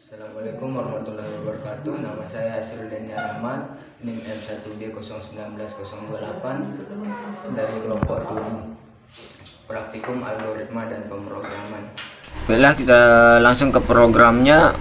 Assalamualaikum warahmatullahi wabarakatuh. Nama saya Asruddin Rahman, NIM M1B019028 dari kelompok 7 Praktikum Algoritma dan Pemrograman. Baiklah, kita langsung ke programnya.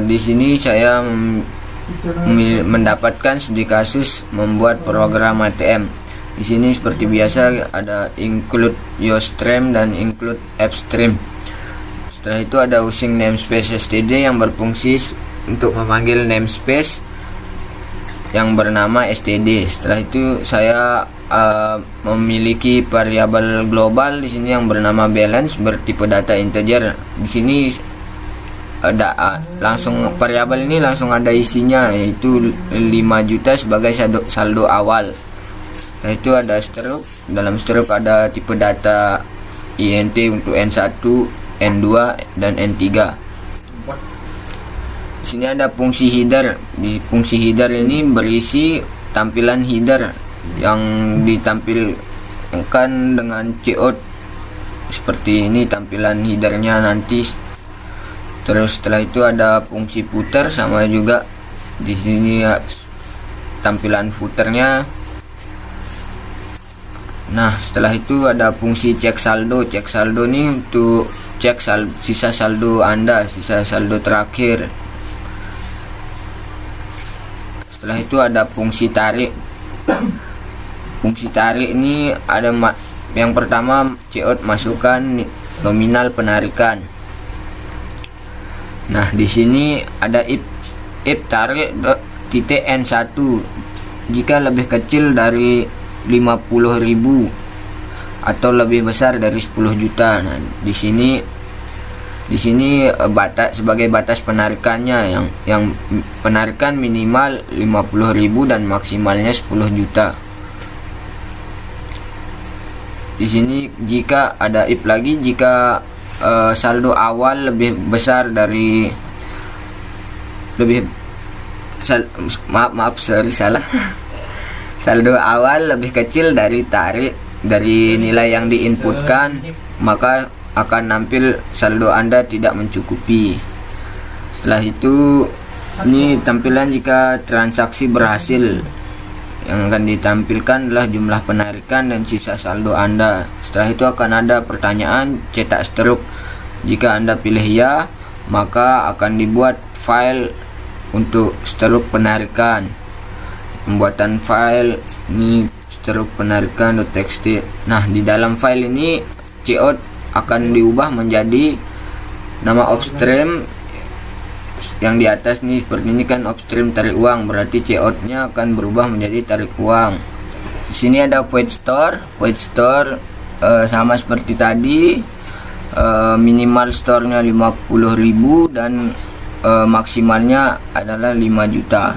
Di sini saya mendapatkan studi kasus membuat program ATM. Di sini seperti biasa ada include UseStream dan include AppStream. Setelah itu ada using namespace std yang berfungsi untuk memanggil namespace yang bernama std. Setelah itu saya memiliki variabel global di sini yang bernama balance bertipe data integer. Di sini ada langsung variabel ini langsung ada isinya, yaitu 5 juta sebagai saldo awal. Setelah itu ada struk. Dalam struk ada tipe data int untuk n1, n2 dan n3. Di sini ada fungsi header. Di fungsi header ini berisi tampilan header yang ditampilkan dengan cout seperti ini tampilan headernya nanti. Terus setelah itu ada fungsi footer, sama juga di sini ya, tampilan footernya. Nah, setelah itu ada fungsi cek saldo. Cek saldo ini untuk cek sisa saldo Anda, sisa saldo terakhir. Setelah itu ada fungsi tarik. Fungsi tarik ini ada yang pertama cout masukkan nominal penarikan. Nah, di sini ada if tarik titik n1 jika lebih kecil dari 50.000 atau lebih besar dari 10 juta. Nah, di sini batas sebagai batas penarikannya yang penarikan minimal 50.000 dan maksimalnya 10 juta. Di sini jika ada if lagi jika saldo awal lebih besar dari salah. Saldo awal lebih kecil dari nilai yang diinputkan, maka akan nampil saldo Anda tidak mencukupi. Setelah itu ini tampilan jika transaksi berhasil. Yang akan ditampilkan adalah jumlah penarikan dan sisa saldo Anda. Setelah itu akan ada pertanyaan cetak struk. Jika Anda pilih ya, maka akan dibuat file untuk struk penarikan. Pembuatan file ini struk penarikan.txt. Nah, di dalam file ini cout akan diubah menjadi nama upstream yang di atas nih, seperti ini kan upstream tarik uang, berarti coutnya akan berubah menjadi tarik uang. Di sini ada void store. Void store sama seperti tadi, minimal store-nya 50.000 dan maksimalnya adalah 5 juta.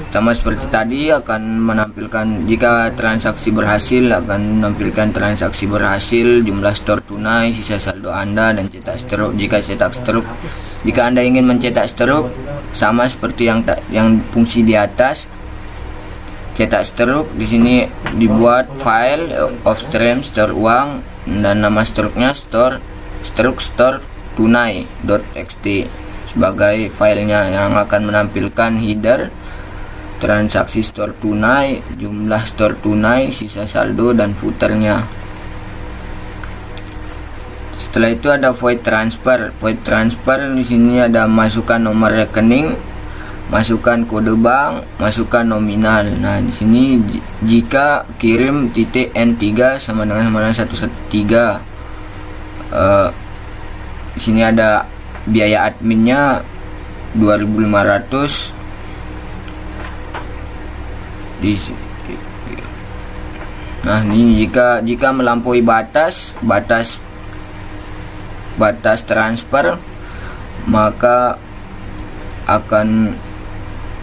Sama seperti tadi akan menampilkan jika transaksi berhasil, akan menampilkan transaksi berhasil, jumlah store tunai, sisa saldo Anda dan cetak struk. Jika Anda ingin mencetak struk, sama seperti yang fungsi di atas, cetak struk. Di sini dibuat file upstream store uang dan nama struknya struk store tunai.txt sebagai filenya yang akan menampilkan header transaksi store tunai, jumlah store tunai, sisa saldo dan footernya. Setelah itu ada void transfer. Void transfer di sini ada masukkan nomor rekening, masukkan kode bank, masukkan nominal. Nah, di sini jika kirim titik n3 sama dengan 113. Di sini ada biaya adminnya 2.500. Nah, ini jika melampaui batas transfer, maka akan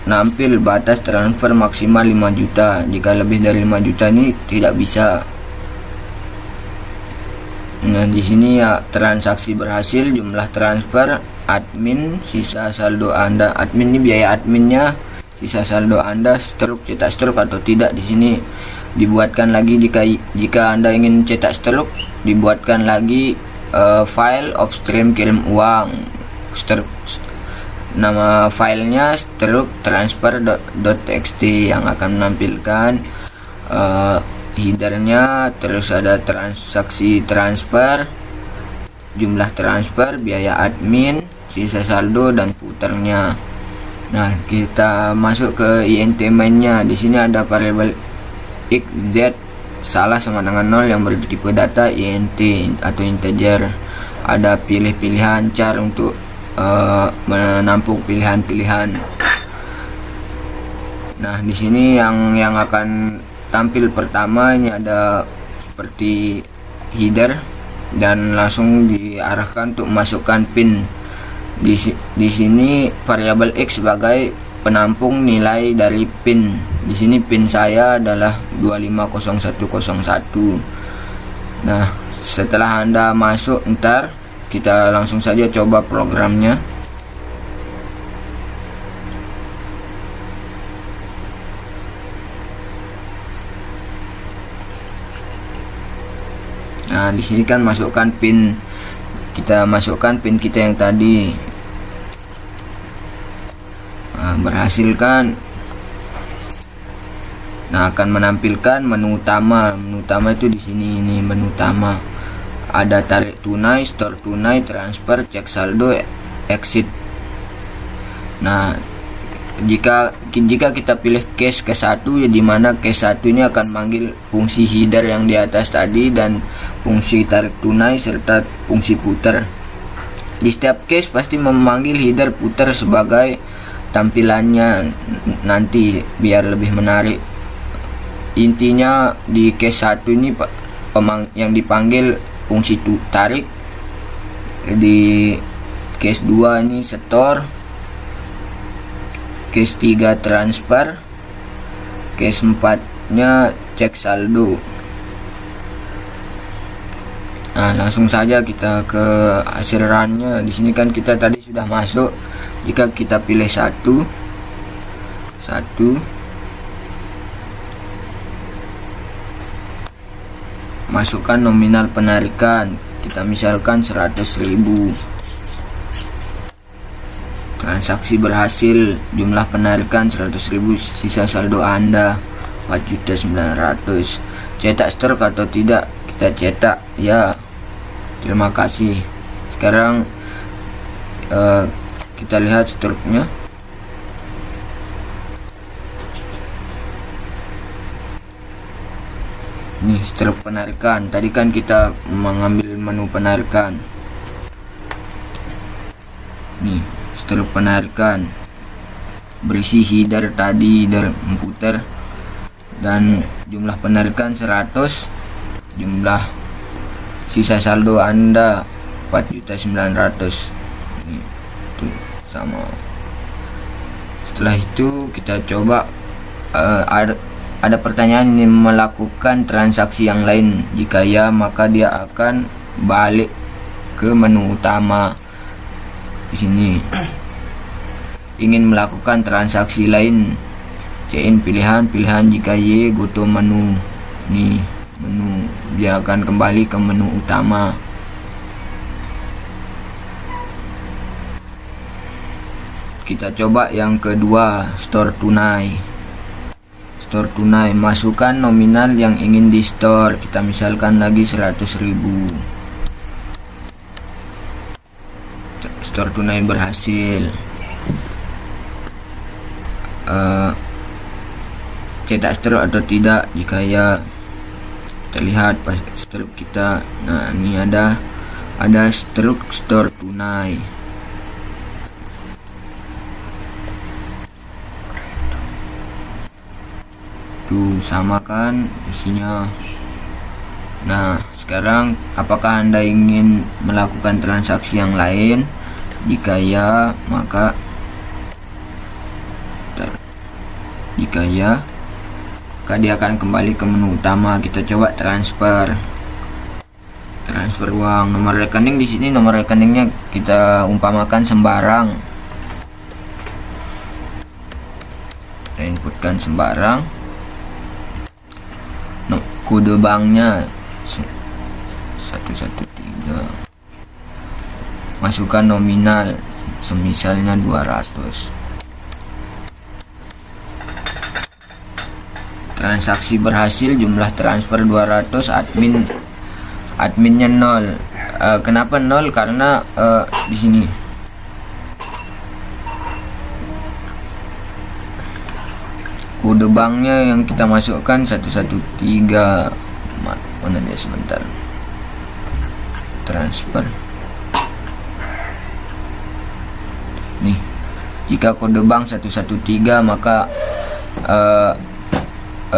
nampil batas transfer maksimal 5 juta. Jika lebih dari 5 juta ini tidak bisa. Nah, di sini ya transaksi berhasil, jumlah transfer, admin, sisa saldo Anda. Admin ini biaya adminnya, sisa saldo Anda, struk, cetak struk atau tidak. Di sini dibuatkan lagi jika Anda ingin cetak struk, dibuatkan lagi file upstream kirim uang. nama filenya struk transfer.txt yang akan menampilkan headernya, terus ada transaksi transfer, jumlah transfer, biaya admin, sisa saldo, dan puternya. Nah, kita masuk ke int mainnya. Di sini ada variabel x, z salah sama dengan 0 yang bertipe data int atau integer. Ada pilih-pilihan char untuk menampung pilihan-pilihan. Nah, di sini yang akan tampil pertama ini ada seperti header dan langsung diarahkan untuk memasukkan pin. Di sini variabel x sebagai penampung nilai dari pin. Di sini pin saya adalah 250101. Nah, setelah Anda masuk, ntar kita langsung saja coba programnya. Nah, di sini kan masukkan pin. Kita masukkan pin kita yang tadi. Nah, berhasil kan? Nah, akan menampilkan menu utama. Menu utama itu di sini, ini menu utama. Ada tarik tunai, store tunai, transfer, cek saldo, exit. Nah, jika kita pilih case ke 1, ya dimana case 1 ini akan manggil fungsi header yang di atas tadi dan fungsi tarik tunai serta fungsi puter. Di setiap case pasti memanggil header puter sebagai tampilannya nanti biar lebih menarik. Intinya di case 1 ini yang dipanggil fungsi tarik, di case 2 ini store, case 3 transfer, case 4 nya cek saldo. Nah, langsung saja kita ke hasil runnya. Di sini kan kita tadi sudah masuk. Jika kita pilih satu, masukkan nominal penarikan, kita misalkan 100.000. Transaksi berhasil, jumlah penarikan 100.000, sisa saldo Anda 4.900.000. Cetak stroke atau tidak? Kita cetak, ya. Terima kasih. Sekarang kita lihat stroke-nya. Nih, stroke penarikan. Tadi kan kita mengambil menu penarikan. Nih, stroke penarikan. Berisi header tadi, header komputer, dan jumlah penarikan 100, jumlah sisa saldo Anda 4.900.000. Itu sama. Setelah itu kita coba ada pertanyaan, ini melakukan transaksi yang lain. Jika ya, maka dia akan balik ke menu utama. Di sini ingin melakukan transaksi lain, cek pilihan. Jika Y, go to menu. Nih, menu, dia akan kembali ke menu utama. Kita coba yang kedua, store tunai. Store tunai, masukkan nominal yang ingin di store. Kita misalkan lagi 100.000. Store tunai berhasil. Cetak stroke atau tidak? Jika ya, kita lihat pas stroke kita. Nah, ini ada stroke store tunai. Tuh, sama kan isinya. Nah, sekarang apakah Anda ingin melakukan transaksi yang lain? Jika ya, maka dia akan kembali ke menu utama. Kita coba transfer uang. Nomor rekening, di sini nomor rekeningnya kita umpamakan sembarang. Kita inputkan sembarang. Kode banknya 113. Masukkan nominal semisalnya 200. Transaksi berhasil, jumlah transfer 200, adminnya 0. Kenapa 0? Karena di sini kode banknya yang kita masukkan 113. Mana dia, sebentar. Transfer. Nih, jika kode bank 113 maka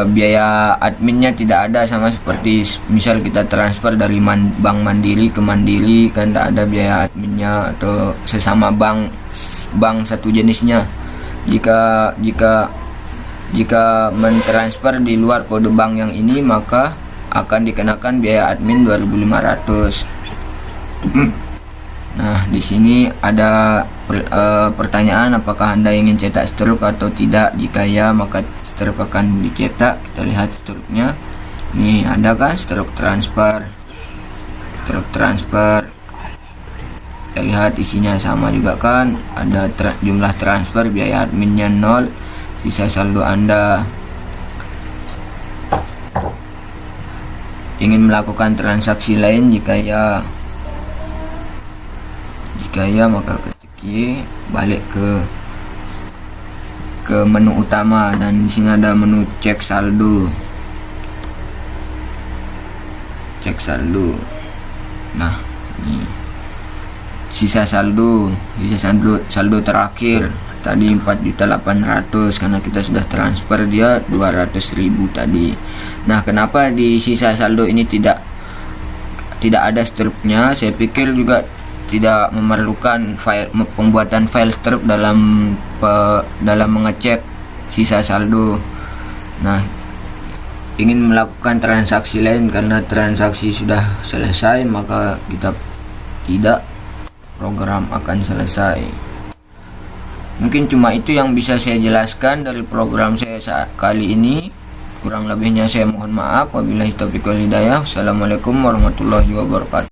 biaya adminnya tidak ada, sama seperti misal kita transfer dari Bank Mandiri ke Mandiri, kan tidak ada biaya adminnya, atau sesama bank satu jenisnya. Jika mentransfer di luar kode bank yang ini, maka akan dikenakan biaya admin 2.500. Nah, di sini ada pertanyaan, apakah Anda ingin cetak struk atau tidak? Jika ya, maka struk akan dicetak. Kita lihat struknya. Ini ada kan struk transfer. Kita lihat isinya sama juga kan. Ada jumlah transfer, biaya adminnya 0, sisa saldo Anda. Ingin melakukan transaksi lain? Jika ya, maka ketik balik ke menu utama, dan di sini ada menu cek saldo. Nah, ini sisa saldo terakhir tadi 4.800.000, karena kita sudah transfer dia 200.000 tadi. Nah, kenapa di sisa saldo ini tidak ada struknya? Saya pikir juga tidak memerlukan pembuatan file struct dalam mengecek sisa saldo. Nah, ingin melakukan transaksi lain karena transaksi sudah selesai, maka kita tidak, program akan selesai. Mungkin cuma itu yang bisa saya jelaskan dari program saya kali ini. Kurang lebihnya saya mohon maaf. Wabillahi taufiq wal hidayah. Wassalamualaikum warahmatullahi wabarakatuh.